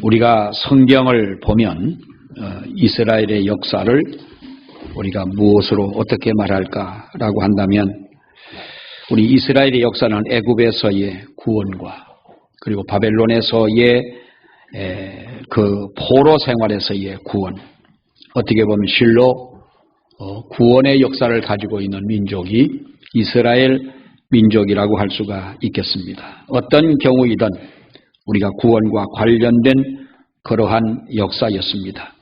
우리가 성경을 보면 이스라엘의 역사를 우리가 무엇으로 어떻게 말할까라고 한다면 우리 이스라엘의 역사는 애굽에서의 구원과 그리고 바벨론에서의 그 포로 생활에서의 구원, 어떻게 보면 실로 구원의 역사를 가지고 있는 민족이 이스라엘 민족이라고 할 수가 있겠습니다. 어떤 경우이든 우리가 구원과 관련된 그러한 역사였습니다.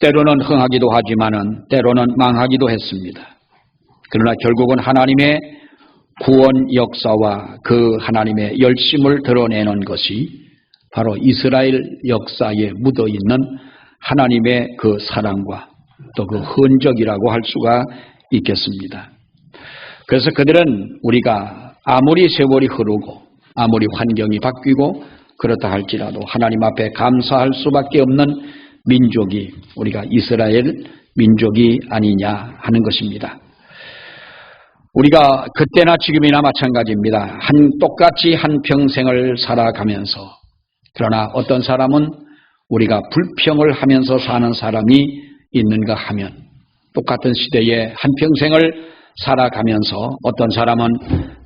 때로는 흥하기도 하지만은 때로는 망하기도 했습니다. 그러나 결국은 하나님의 구원 역사와 그 하나님의 열심을 드러내는 것이 바로 이스라엘 역사에 묻어있는 하나님의 그 사랑과 또 그 흔적이라고 할 수가 있겠습니다. 그래서 그들은 우리가 아무리 세월이 흐르고 아무리 환경이 바뀌고 그렇다 할지라도 하나님 앞에 감사할 수밖에 없는 민족이 우리가 이스라엘 민족이 아니냐 하는 것입니다. 우리가 그때나 지금이나 마찬가지입니다. 똑같이 한 평생을 살아가면서 그러나 어떤 사람은 우리가 불평을 하면서 사는 사람이 있는가 하면 똑같은 시대에 한 평생을 살아가면서 어떤 사람은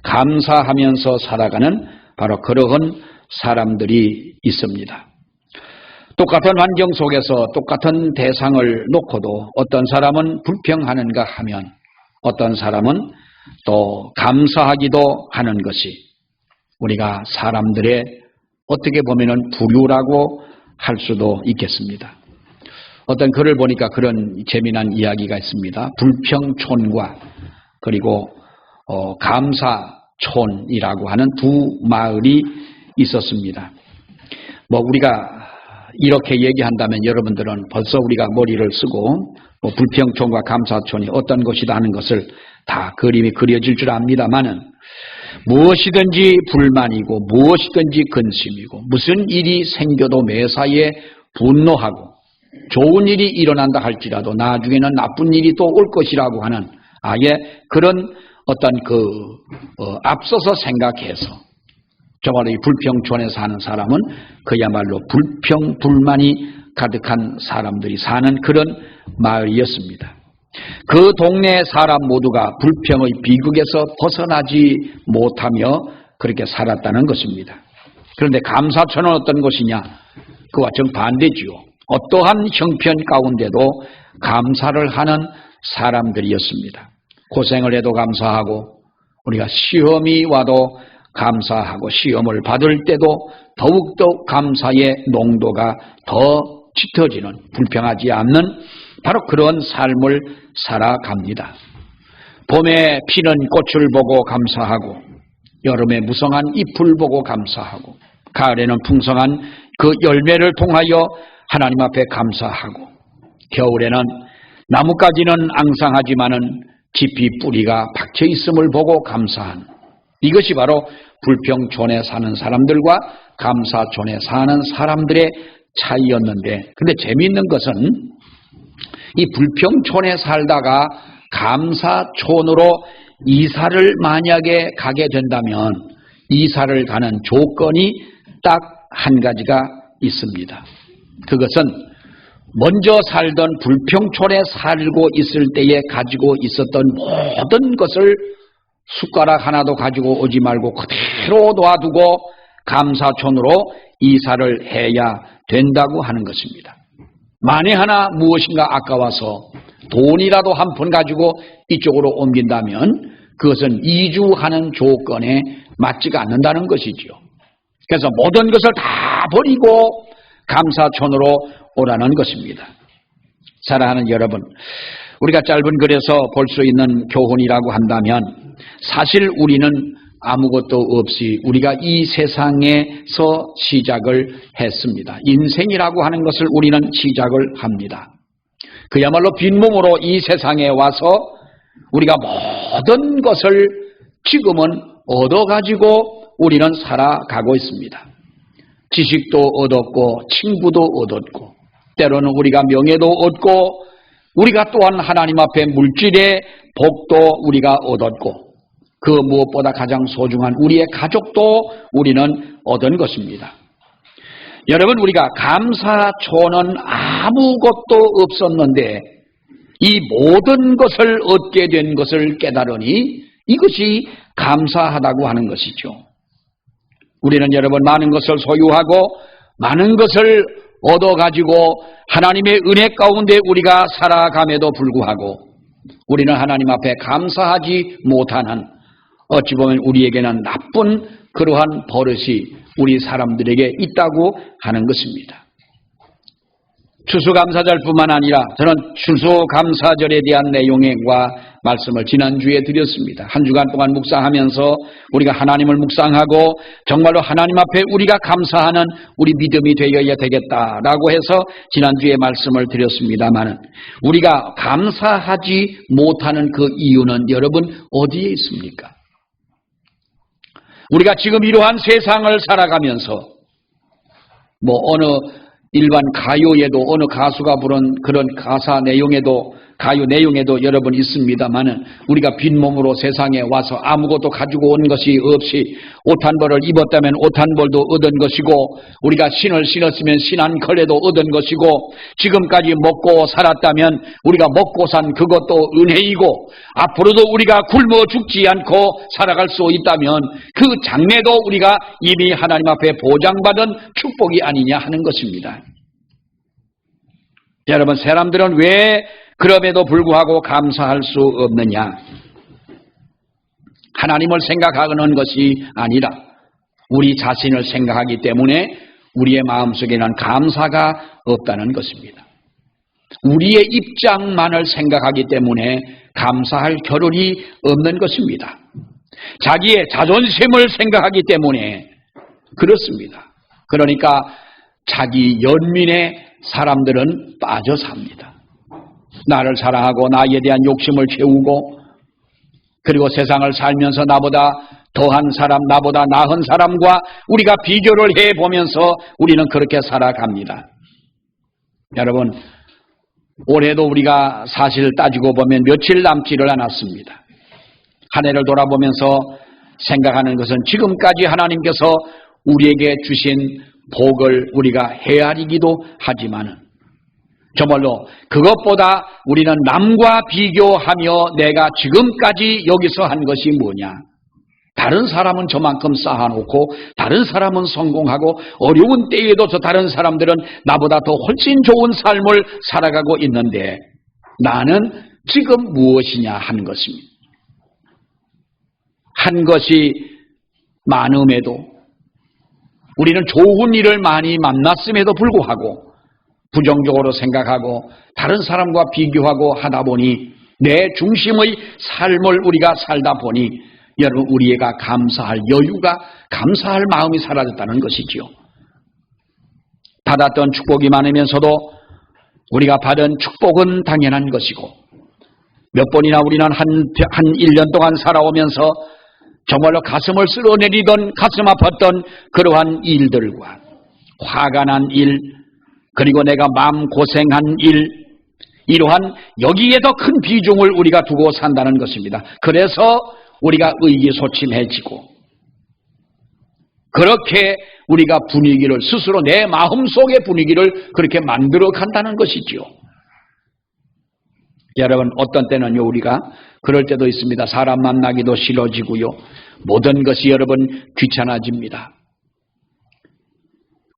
감사하면서 살아가는 바로 그러한 사람들이 있습니다. 똑같은 환경 속에서 똑같은 대상을 놓고도 어떤 사람은 불평하는가 하면 어떤 사람은 또 감사하기도 하는 것이 우리가 사람들의 어떻게 보면은 부류라고 할 수도 있겠습니다. 어떤 글을 보니까 그런 재미난 이야기가 있습니다. 불평촌과 그리고 감사촌이라고 하는 두 마을이 있었습니다. 우리가 이렇게 얘기한다면 여러분들은 벌써 우리가 머리를 쓰고 불평촌과 감사촌이 어떤 것이다 하는 것을 다 그림이 그려질 줄 압니다만은 무엇이든지 불만이고 무엇이든지 근심이고 무슨 일이 생겨도 매사에 분노하고 좋은 일이 일어난다 할지라도 나중에는 나쁜 일이 또 올 것이라고 하는 아예 그런 어떤 앞서서 생각해서 정말로 이 불평촌에 사는 사람은 그야말로 불평 불만이 가득한 사람들이 사는 그런 마을이었습니다. 그 동네 사람 모두가 불평의 비극에서 벗어나지 못하며 그렇게 살았다는 것입니다. 그런데 감사촌은 어떤 것이냐? 그와 정반대지요. 어떠한 형편 가운데도 감사를 하는 사람들이었습니다. 고생을 해도 감사하고 우리가 시험이 와도 감사하고 시험을 받을 때도 더욱더 감사의 농도가 더 짙어지는 불평하지 않는 바로 그런 삶을 살아갑니다. 봄에 피는 꽃을 보고 감사하고 여름에 무성한 잎을 보고 감사하고 가을에는 풍성한 그 열매를 통하여 하나님 앞에 감사하고 겨울에는 나뭇가지는 앙상하지만은 깊이 뿌리가 박혀 있음을 보고 감사하는 이것이 바로 불평촌에 사는 사람들과 감사촌에 사는 사람들의 차이였는데 근데 재미있는 것은 이 불평촌에 살다가 감사촌으로 이사를 만약에 가게 된다면 이사를 가는 조건이 딱 한 가지가 있습니다. 그것은 먼저 살던 불평촌에 살고 있을 때에 가지고 있었던 모든 것을 숟가락 하나도 가지고 오지 말고 그대로 놔두고 감사촌으로 이사를 해야 된다고 하는 것입니다. 만에 하나 무엇인가 아까워서 돈이라도 한 푼 가지고 이쪽으로 옮긴다면 그것은 이주하는 조건에 맞지가 않는다는 것이지요. 그래서 모든 것을 다 버리고 감사촌으로 오라는 것입니다. 사랑하는 여러분, 우리가 짧은 글에서 볼 수 있는 교훈이라고 한다면 사실 우리는 아무것도 없이 우리가 이 세상에서 시작을 했습니다. 인생이라고 하는 것을 우리는 시작을 합니다. 그야말로 빈몸으로 이 세상에 와서 우리가 모든 것을 지금은 얻어가지고 우리는 살아가고 있습니다. 지식도 얻었고 친구도 얻었고 때로는 우리가 명예도 얻고 우리가 또한 하나님 앞에 물질의 복도 우리가 얻었고 그 무엇보다 가장 소중한 우리의 가족도 우리는 얻은 것입니다. 여러분, 우리가 감사초는 아무것도 없었는데 이 모든 것을 얻게 된 것을 깨달으니 이것이 감사하다고 하는 것이죠. 우리는 여러분 많은 것을 소유하고 많은 것을 얻어가지고 하나님의 은혜 가운데 우리가 살아감에도 불구하고 우리는 하나님 앞에 감사하지 못하는, 어찌 보면 우리에게는 나쁜 그러한 버릇이 우리 사람들에게 있다고 하는 것입니다. 추수감사절뿐만 아니라 저는 추수감사절에 대한 내용과 말씀을 지난주에 드렸습니다. 한 주간 동안 묵상하면서 우리가 하나님을 묵상하고 정말로 하나님 앞에 우리가 감사하는 우리 믿음이 되어야 되겠다라고 해서 지난주에 말씀을 드렸습니다만, 우리가 감사하지 못하는 그 이유는 여러분 어디에 있습니까? 우리가 지금 이러한 세상을 살아가면서 어느 일반 가요에도 어느 가수가 부른 그런 가사 내용에도, 가요 내용에도 여러분 있습니다만은, 우리가 빈몸으로 세상에 와서 아무것도 가지고 온 것이 없이 옷 한 벌을 입었다면 옷 한 벌도 얻은 것이고, 우리가 신을 신었으면 신 한 컬레도 얻은 것이고, 지금까지 먹고 살았다면 우리가 먹고 산 그것도 은혜이고, 앞으로도 우리가 굶어 죽지 않고 살아갈 수 있다면 그 장래도 우리가 이미 하나님 앞에 보장받은 축복이 아니냐 하는 것입니다. 여러분, 사람들은 왜 그럼에도 불구하고 감사할 수 없느냐? 하나님을 생각하는 것이 아니라 우리 자신을 생각하기 때문에 우리의 마음속에는 감사가 없다는 것입니다. 우리의 입장만을 생각하기 때문에 감사할 겨를이 없는 것입니다. 자기의 자존심을 생각하기 때문에 그렇습니다. 그러니까 자기 연민에 사람들은 빠져 삽니다. 나를 사랑하고 나에 대한 욕심을 채우고, 그리고 세상을 살면서 나보다 더한 사람, 나보다 나은 사람과 우리가 비교를 해보면서 우리는 그렇게 살아갑니다. 여러분, 올해도 우리가 사실 따지고 보면 며칠 남지를 않았습니다. 한 해를 돌아보면서 생각하는 것은 지금까지 하나님께서 우리에게 주신 복을 우리가 헤아리기도 하지만은, 정말로 그것보다 우리는 남과 비교하며 내가 지금까지 여기서 한 것이 뭐냐? 다른 사람은 저만큼 쌓아놓고 다른 사람은 성공하고 어려운 때에도 저 다른 사람들은 나보다 더 훨씬 좋은 삶을 살아가고 있는데 나는 지금 무엇이냐 하는 것입니다. 한 것이 많음에도, 우리는 좋은 일을 많이 만났음에도 불구하고 부정적으로 생각하고 다른 사람과 비교하고 하다 보니 내 중심의 삶을 우리가 살다 보니 여러분, 우리가 감사할 여유가, 감사할 마음이 사라졌다는 것이지요. 받았던 축복이 많으면서도 우리가 받은 축복은 당연한 것이고, 몇 번이나 우리는 한 1년 동안 살아오면서 정말로 가슴을 쓸어내리던, 가슴 아팠던 그러한 일들과 화가 난 일, 그리고 내가 마음 고생한 일, 이러한 여기에 더 큰 비중을 우리가 두고 산다는 것입니다. 그래서 우리가 의기소침해지고, 그렇게 우리가 분위기를 스스로 내 마음속의 분위기를 그렇게 만들어 간다는 것이지요. 여러분, 어떤 때는요, 우리가 그럴 때도 있습니다. 사람 만나기도 싫어지고요, 모든 것이 여러분 귀찮아집니다.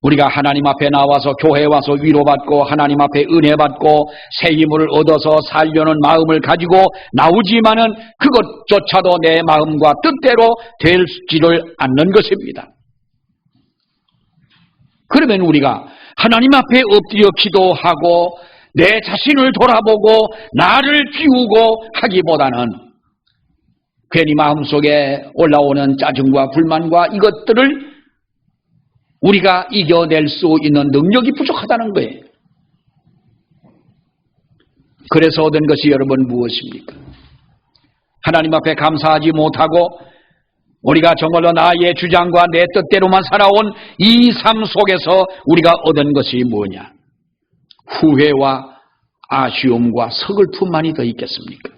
우리가 하나님 앞에 나와서 교회에 와서 위로받고 하나님 앞에 은혜받고 새 힘을 얻어서 살려는 마음을 가지고 나오지만은 그것조차도 내 마음과 뜻대로 되지를 않는 것입니다. 그러면 우리가 하나님 앞에 엎드려 기도하고 내 자신을 돌아보고 나를 비우고 하기보다는 괜히 마음속에 올라오는 짜증과 불만과 이것들을 우리가 이겨낼 수 있는 능력이 부족하다는 거예요. 그래서 얻은 것이 여러분 무엇입니까? 하나님 앞에 감사하지 못하고 우리가 정말로 나의 주장과 내 뜻대로만 살아온 이 삶 속에서 우리가 얻은 것이 뭐냐? 후회와 아쉬움과 서글픔만이 더 있겠습니까?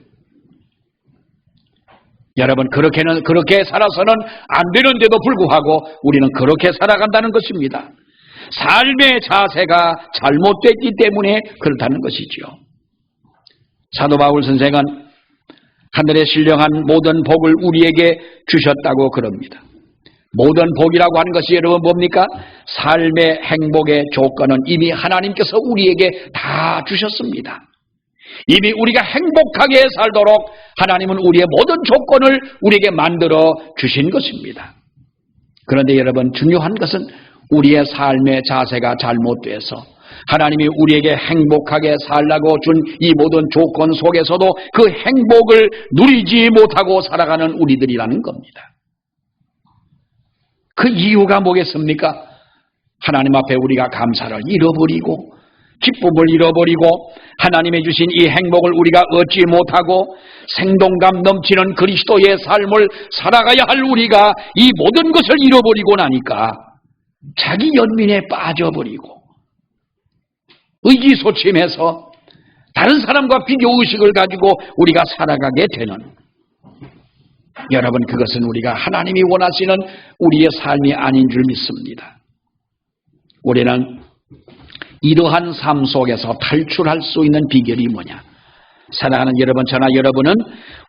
여러분, 그렇게 살아서는 안 되는데도 불구하고 우리는 그렇게 살아간다는 것입니다. 삶의 자세가 잘못됐기 때문에 그렇다는 것이지요. 사도 바울 선생은 하늘에 신령한 모든 복을 우리에게 주셨다고 그럽니다. 모든 복이라고 하는 것이 여러분 뭡니까? 삶의 행복의 조건은 이미 하나님께서 우리에게 다 주셨습니다. 이미 우리가 행복하게 살도록 하나님은 우리의 모든 조건을 우리에게 만들어 주신 것입니다. 그런데 여러분, 중요한 것은 우리의 삶의 자세가 잘못돼서 하나님이 우리에게 행복하게 살라고 준 이 모든 조건 속에서도 그 행복을 누리지 못하고 살아가는 우리들이라는 겁니다. 그 이유가 뭐겠습니까? 하나님 앞에 우리가 감사를 잃어버리고 기쁨을 잃어버리고 하나님이 주신 이 행복을 우리가 얻지 못하고 생동감 넘치는 그리스도의 삶을 살아가야 할 우리가 이 모든 것을 잃어버리고 나니까 자기 연민에 빠져버리고 의기소침해서 다른 사람과 비교의식을 가지고 우리가 살아가게 되는, 여러분, 그것은 우리가 하나님이 원하시는 우리의 삶이 아닌 줄 믿습니다. 우리는 이러한 삶 속에서 탈출할 수 있는 비결이 뭐냐? 사랑하는 여러분, 저나 여러분은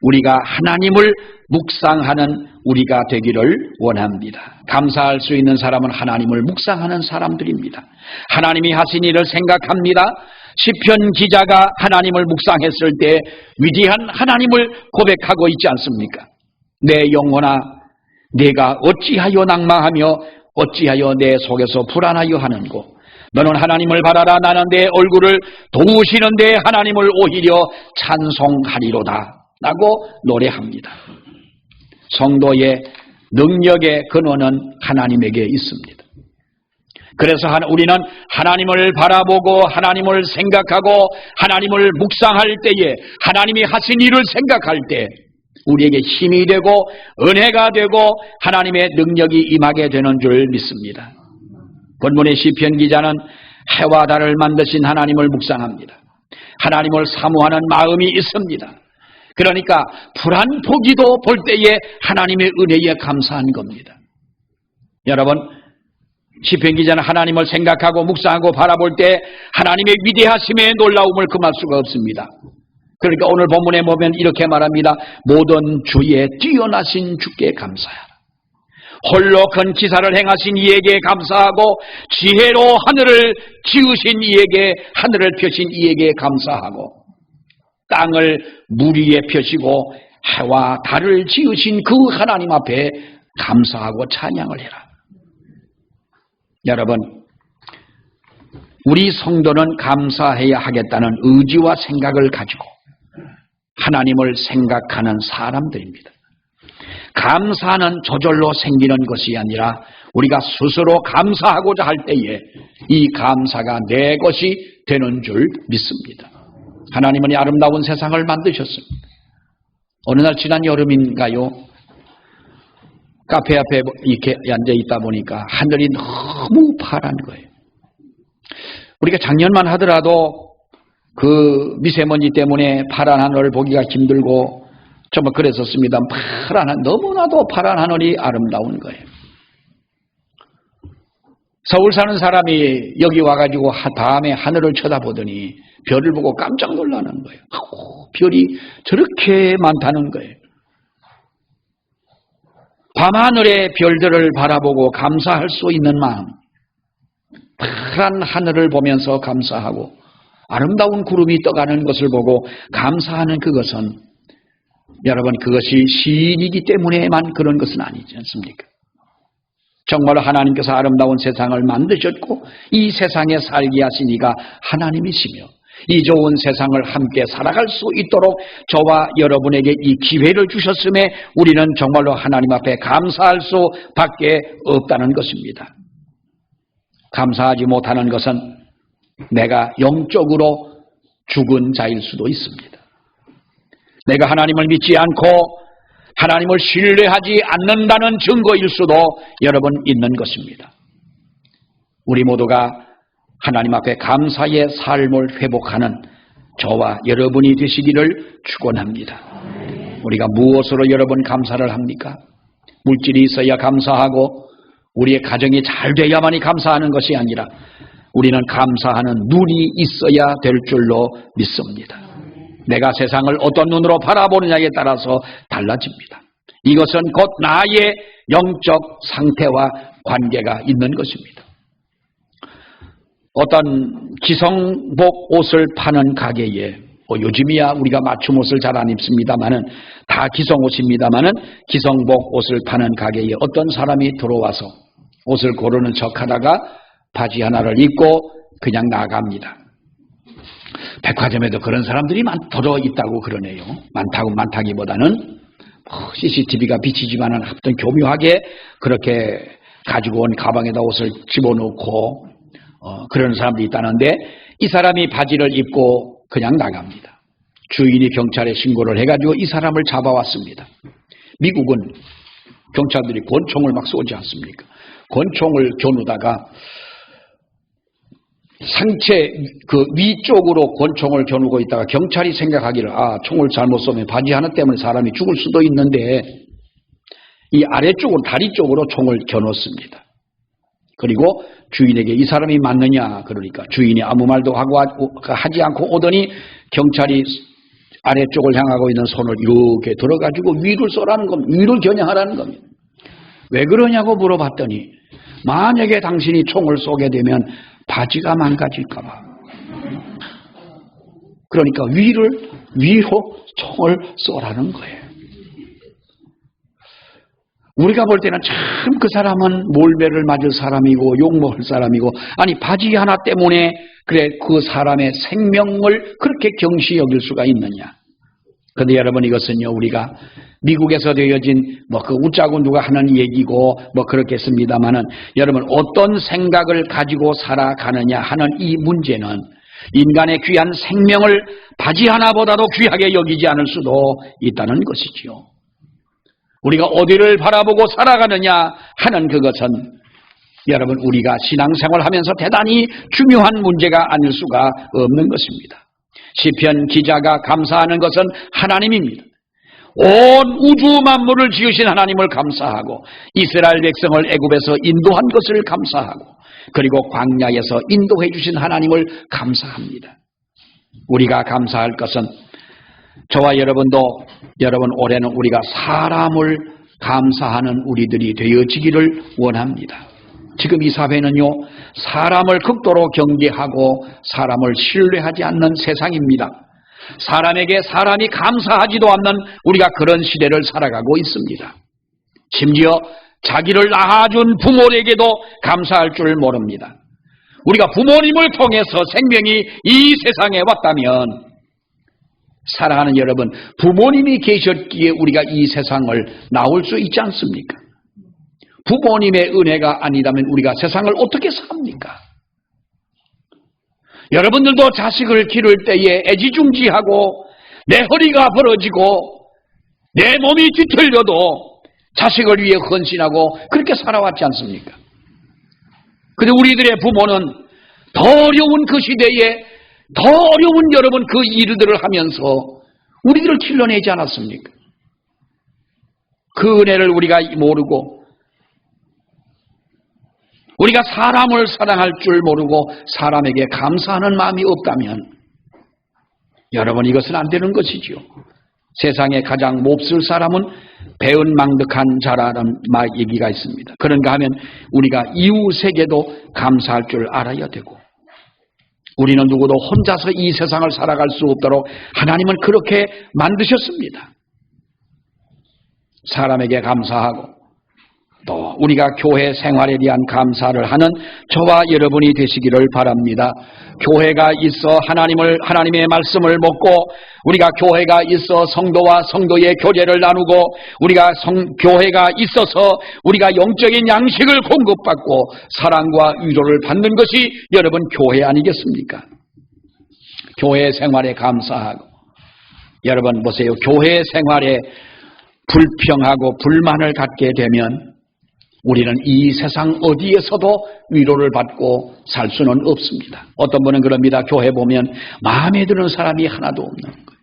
우리가 하나님을 묵상하는 우리가 되기를 원합니다. 감사할 수 있는 사람은 하나님을 묵상하는 사람들입니다. 하나님이 하신 일을 생각합니다. 시편 기자가 하나님을 묵상했을 때 위대한 하나님을 고백하고 있지 않습니까? 내 영혼아, 내가 어찌하여 낭망하며 어찌하여 내 속에서 불안하여 하는고? 너는 하나님을 바라라. 나는 내 얼굴을 도우시는데 하나님을 오히려 찬송하리로다 라고 노래합니다. 성도의 능력의 근원은 하나님에게 있습니다. 그래서 우리는 하나님을 바라보고 하나님을 생각하고 하나님을 묵상할 때에, 하나님이 하신 일을 생각할 때 우리에게 힘이 되고 은혜가 되고 하나님의 능력이 임하게 되는 줄 믿습니다. 본문의 시편 기자는 해와 달을 만드신 하나님을 묵상합니다. 하나님을 사모하는 마음이 있습니다. 그러니까 불안 포기도 볼 때에 하나님의 은혜에 감사한 겁니다. 여러분, 시편 기자는 하나님을 생각하고 묵상하고 바라볼 때 하나님의 위대하심에 놀라움을 금할 수가 없습니다. 그러니까 오늘 본문에 보면 이렇게 말합니다. 모든 주의 뛰어나신 주께 감사하라. 홀로 큰 기사를 행하신 이에게 감사하고 지혜로 하늘을 지으신 이에게, 하늘을 펴신 이에게 감사하고 땅을 물 위에 펴시고 해와 달을 지으신 그 하나님 앞에 감사하고 찬양을 해라. 여러분, 우리 성도는 감사해야 하겠다는 의지와 생각을 가지고 하나님을 생각하는 사람들입니다. 감사는 저절로 생기는 것이 아니라 우리가 스스로 감사하고자 할 때에 이 감사가 내 것이 되는 줄 믿습니다. 하나님은 이 아름다운 세상을 만드셨습니다. 어느 날 지난 여름인가요? 카페 앞에 이렇게 앉아 있다 보니까 하늘이 너무 파란 거예요. 우리가 작년만 하더라도 그 미세먼지 때문에 파란 하늘을 보기가 힘들고 정말 그랬었습니다. 너무나도 파란 하늘이 아름다운 거예요. 서울 사는 사람이 여기 와가지고 밤에 하늘을 쳐다보더니 별을 보고 깜짝 놀라는 거예요. 별이 저렇게 많다는 거예요. 밤하늘의 별들을 바라보고 감사할 수 있는 마음, 파란 하늘을 보면서 감사하고 아름다운 구름이 떠가는 것을 보고 감사하는 그것은, 여러분, 그것이 시인이기 때문에만 그런 것은 아니지 않습니까? 정말로 하나님께서 아름다운 세상을 만드셨고 이 세상에 살게 하신 이가 하나님이시며 이 좋은 세상을 함께 살아갈 수 있도록 저와 여러분에게 이 기회를 주셨음에 우리는 정말로 하나님 앞에 감사할 수밖에 없다는 것입니다. 감사하지 못하는 것은 내가 영적으로 죽은 자일 수도 있습니다. 내가 하나님을 믿지 않고 하나님을 신뢰하지 않는다는 증거일 수도 여러분 있는 것입니다. 우리 모두가 하나님 앞에 감사의 삶을 회복하는 저와 여러분이 되시기를 축원합니다. 우리가 무엇으로 여러분 감사를 합니까? 물질이 있어야 감사하고 우리의 가정이 잘 돼야만이 감사하는 것이 아니라 우리는 감사하는 눈이 있어야 될 줄로 믿습니다. 내가 세상을 어떤 눈으로 바라보느냐에 따라서 달라집니다. 이것은 곧 나의 영적 상태와 관계가 있는 것입니다. 어떤 기성복 옷을 파는 가게에 요즘이야 우리가 맞춤 옷을 잘 안 입습니다만은 다 기성옷입니다만은 기성복 옷을 파는 가게에 어떤 사람이 들어와서 옷을 고르는 척하다가 바지 하나를 입고 그냥 나갑니다. 백화점에도 그런 사람들이 많더러 있다고 그러네요. 많다기보다는 CCTV가 비치지만은 하여튼 교묘하게 그렇게 가지고 온 가방에다 옷을 집어넣고 그런 사람들이 있다는데 이 사람이 바지를 입고 그냥 나갑니다. 주인이 경찰에 신고를 해가지고 이 사람을 잡아왔습니다. 미국은 경찰들이 권총을 막 쏘지 않습니까? 권총을 겨누다가 상체 그 위쪽으로 권총을 겨누고 있다가 경찰이 생각하기를 총을 잘못 쏘면 바지 하나 때문에 사람이 죽을 수도 있는데 이 아래쪽으로 다리 쪽으로 총을 겨눴습니다. 그리고 주인에게 이 사람이 맞느냐 그러니까 주인이 아무 말도 하지 않고 오더니 경찰이 아래쪽을 향하고 있는 손을 이렇게 들어가지고 위를 쏘라는 겁니다. 위를 겨냥하라는 겁니다. 왜 그러냐고 물어봤더니 만약에 당신이 총을 쏘게 되면 바지가 망가질까봐. 그러니까 위로 총을 쏘라는 거예요. 우리가 볼 때는 참 그 사람은 몰배를 맞을 사람이고 욕먹을 사람이고 아니 바지 하나 때문에 그래 그 사람의 생명을 그렇게 경시 여길 수가 있느냐. 그런데 여러분 이것은요 우리가 미국에서 되어진 그 웃자고 누가 하는 얘기고 그렇겠습니다만은 여러분 어떤 생각을 가지고 살아가느냐 하는 이 문제는 인간의 귀한 생명을 바지 하나보다도 귀하게 여기지 않을 수도 있다는 것이지요. 우리가 어디를 바라보고 살아가느냐 하는 그것은 여러분 우리가 신앙생활하면서 대단히 중요한 문제가 아닐 수가 없는 것입니다. 시편 기자가 감사하는 것은 하나님입니다. 온 우주 만물을 지으신 하나님을 감사하고 이스라엘 백성을 애굽에서 인도한 것을 감사하고 그리고 광야에서 인도해 주신 하나님을 감사합니다. 우리가 감사할 것은 저와 여러분도 여러분 올해는 우리가 사람을 감사하는 우리들이 되어지기를 원합니다. 지금 이 사회는요 사람을 극도로 경계하고 사람을 신뢰하지 않는 세상입니다. 사람에게 사람이 감사하지도 않는 우리가 그런 시대를 살아가고 있습니다. 심지어 자기를 낳아준 부모에게도 감사할 줄 모릅니다. 우리가 부모님을 통해서 생명이 이 세상에 왔다면 사랑하는 여러분 부모님이 계셨기에 우리가 이 세상을 나올 수 있지 않습니까? 부모님의 은혜가 아니라면 우리가 세상을 어떻게 삽니까? 여러분들도 자식을 기를 때에 애지중지하고 내 허리가 부러지고 내 몸이 뒤틀려도 자식을 위해 헌신하고 그렇게 살아왔지 않습니까? 그런데 우리들의 부모는 더 어려운 그 시대에 더 어려운 여러분 그 일들을 하면서 우리들을 길러내지 않았습니까? 그 은혜를 우리가 모르고 우리가 사람을 사랑할 줄 모르고 사람에게 감사하는 마음이 없다면 여러분 이것은 안 되는 것이지요. 세상에 가장 몹쓸 사람은 배은망덕한 자라는 얘기가 있습니다. 그런가 하면 우리가 이웃에게도 감사할 줄 알아야 되고 우리는 누구도 혼자서 이 세상을 살아갈 수 없도록 하나님은 그렇게 만드셨습니다. 사람에게 감사하고 또 우리가 교회 생활에 대한 감사를 하는 저와 여러분이 되시기를 바랍니다. 교회가 있어 하나님의 말씀을 먹고 우리가 교회가 있어 성도와 성도의 교제를 나누고 우리가 교회가 있어서 우리가 영적인 양식을 공급받고 사랑과 위로를 받는 것이 여러분 교회 아니겠습니까? 교회 생활에 감사하고 여러분 보세요. 교회 생활에 불평하고 불만을 갖게 되면 우리는 이 세상 어디에서도 위로를 받고 살 수는 없습니다. 어떤 분은 그럽니다. 교회 보면 마음에 드는 사람이 하나도 없는 거예요.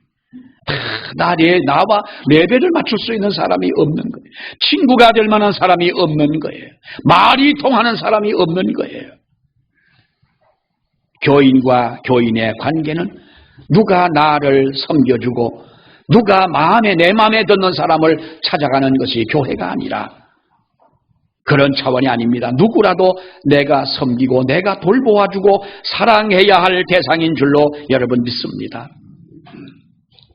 나와 레벨을 맞출 수 있는 사람이 없는 거예요. 친구가 될 만한 사람이 없는 거예요. 말이 통하는 사람이 없는 거예요. 교인과 교인의 관계는 누가 나를 섬겨주고 누가 내 마음에 듣는 사람을 찾아가는 것이 교회가 아니라 그런 차원이 아닙니다. 누구라도 내가 섬기고 내가 돌보아주고 사랑해야 할 대상인 줄로 여러분 믿습니다.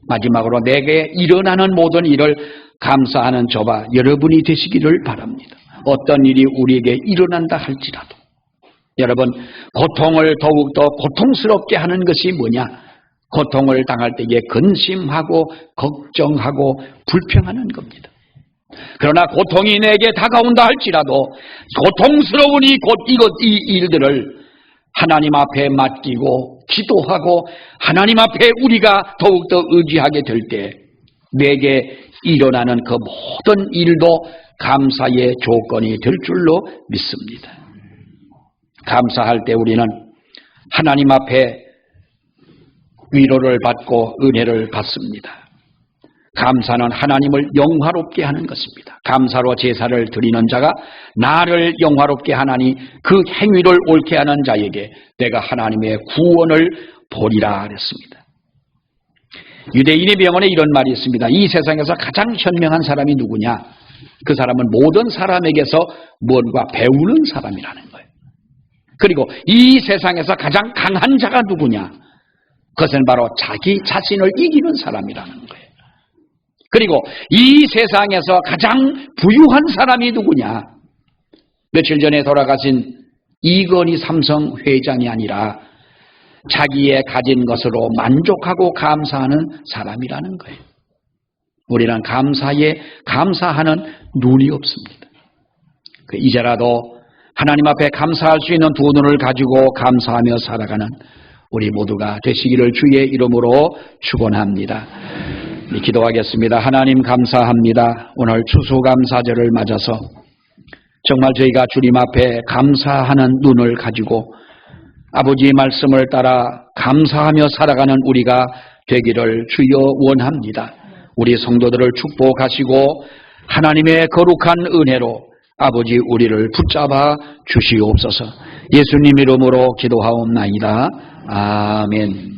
마지막으로 내게 일어나는 모든 일을 감사하는 저와 여러분이 되시기를 바랍니다. 어떤 일이 우리에게 일어난다 할지라도 여러분, 고통을 더욱더 고통스럽게 하는 것이 뭐냐? 고통을 당할 때에 근심하고 걱정하고 불평하는 겁니다. 그러나 고통이 내게 다가온다 할지라도 고통스러운 이 일들을 하나님 앞에 맡기고 기도하고 하나님 앞에 우리가 더욱더 의지하게 될 때 내게 일어나는 그 모든 일도 감사의 조건이 될 줄로 믿습니다. 감사할 때 우리는 하나님 앞에 위로를 받고 은혜를 받습니다. 감사는 하나님을 영화롭게 하는 것입니다. 감사로 제사를 드리는 자가 나를 영화롭게 하나니 그 행위를 옳게 하는 자에게 내가 하나님의 구원을 보리라 그랬습니다. 유대인의 명언에 이런 말이 있습니다. 이 세상에서 가장 현명한 사람이 누구냐? 그 사람은 모든 사람에게서 뭔가 배우는 사람이라는 거예요. 그리고 이 세상에서 가장 강한 자가 누구냐? 그것은 바로 자기 자신을 이기는 사람이라는 거예요. 그리고 이 세상에서 가장 부유한 사람이 누구냐? 며칠 전에 돌아가신 이건희 삼성 회장이 아니라 자기의 가진 것으로 만족하고 감사하는 사람이라는 거예요. 우리는 감사하는 눈이 없습니다. 이제라도 하나님 앞에 감사할 수 있는 두 눈을 가지고 감사하며 살아가는 우리 모두가 되시기를 주의 이름으로 축원합니다. 기도하겠습니다. 하나님 감사합니다. 오늘 추수감사절을 맞아서 정말 저희가 주님 앞에 감사하는 눈을 가지고 아버지의 말씀을 따라 감사하며 살아가는 우리가 되기를 주여 원합니다. 우리 성도들을 축복하시고 하나님의 거룩한 은혜로 아버지 우리를 붙잡아 주시옵소서. 예수님 이름으로 기도하옵나이다. 아멘.